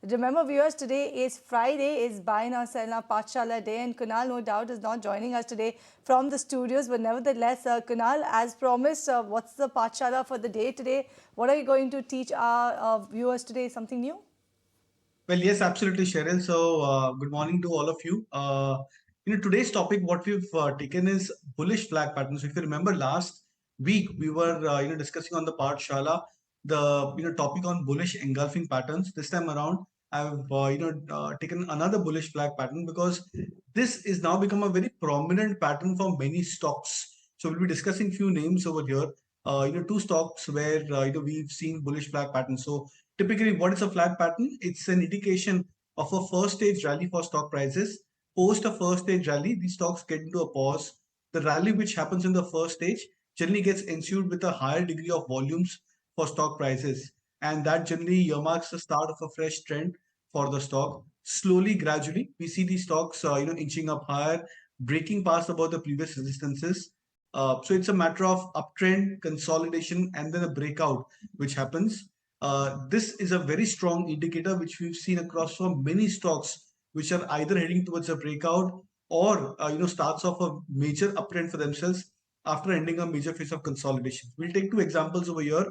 Remember viewers, today is Friday, is Buy Now Sell Now Pathshala day, and Kunal no doubt is not joining us today from the studios, but nevertheless, Kunal, as promised, what's the Pathshala for the day today? What are you going to teach our viewers today? Something new? Well, yes, absolutely, Cheryl. So, good morning to all of you. Today's topic, what we've taken is bullish flag patterns. So if you remember last week, we were discussing on the Pathshala the topic on bullish engulfing patterns. This time around, I've taken another bullish flag pattern because this is now become a very prominent pattern for many stocks. So we'll be discussing few names over here. Two stocks where we've seen bullish flag patterns. So typically, what is a flag pattern? It's an indication of a first stage rally for stock prices. Post a first stage rally, the stocks get into a pause. The rally which happens in the first stage generally gets ensued with a higher degree of volumes for stock prices. And that generally earmarks the start of a fresh trend for the stock. Slowly, gradually, we see these stocks inching up higher, breaking past about the previous resistances. So it's a matter of uptrend, consolidation, and then a breakout, which happens. This is a very strong indicator which we've seen across for many stocks which are either heading towards a breakout or starts off a major uptrend for themselves after ending a major phase of consolidation. We'll take two examples over here.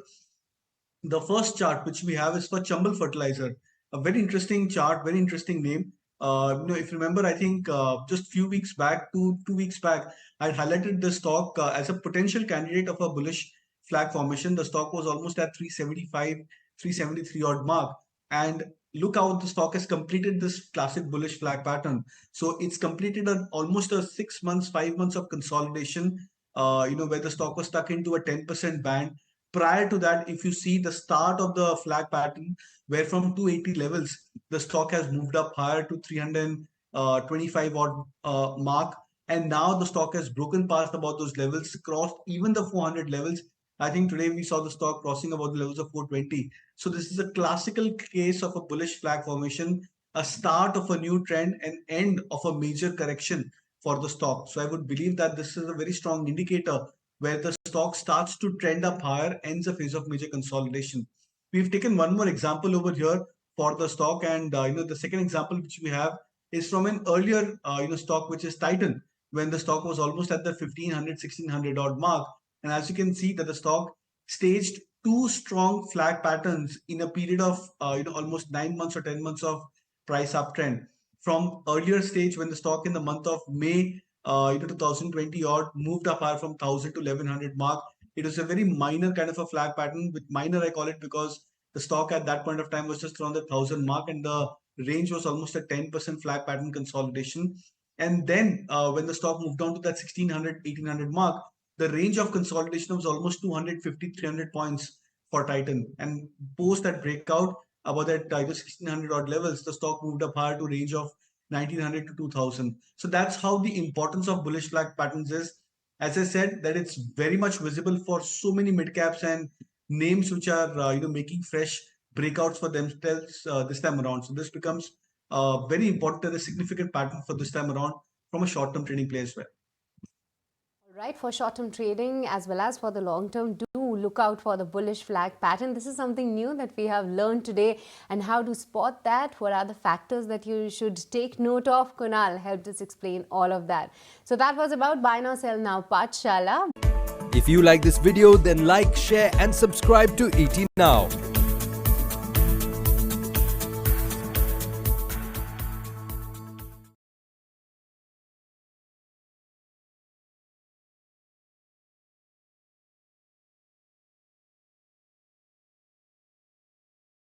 The first chart which we have is for Chambal Fertilizer, a very interesting chart, very interesting name. If you remember, I think just few weeks back, two weeks back, I highlighted the stock as a potential candidate of a bullish flag formation. The stock was almost at 375, 373 odd mark, and look how the stock has completed this classic bullish flag pattern. So it's completed almost a 6 months, 5 months of consolidation. Where the stock was stuck into a 10% band. Prior to that, if you see the start of the flag pattern, where from 280 levels, the stock has moved up higher to 325 odd mark. And now the stock has broken past about those levels, crossed even the 400 levels. I think today we saw the stock crossing about the levels of 420. So this is a classical case of a bullish flag formation, a start of a new trend, and end of a major correction for the stock. So I would believe that this is a very strong indicator where the stock starts to trend up higher, ends a phase of major consolidation. We've taken one more example over here for the stock, and the second example which we have is from an earlier stock, which is Titan, when the stock was almost at the 1500, 1600 odd mark. And as you can see that the stock staged two strong flag patterns in a period of almost 9 months or 10 months of price uptrend. From earlier stage when the stock in the month of May 2020 odd moved up higher from 1000 to 1100 mark. It was a very minor kind of a flag pattern. With minor, I call it because the stock at that point of time was just around the 1000 mark, and the range was almost a 10% flag pattern consolidation. And then when the stock moved on to that 1600, 1800 mark, the range of consolidation was almost 250, 300 points for Titan. And post that breakout about that 1600 odd levels, the stock moved up higher to range of 1900 to 2000. So that's how the importance of bullish flag patterns is. As I said, that it's very much visible for so many mid caps and names which are making fresh breakouts for themselves this time around. So this becomes very important and a significant pattern for this time around from a short-term trading play as well. Right, for short-term trading as well as for the long-term, do look out for the bullish flag pattern. This is something new that we have learned today, and how to spot that. What are the factors that you should take note of? Kunal helped us explain all of that. So that was about Buy Now Sell Now Pathshala. If you like this video, then like, share and subscribe to ET Now.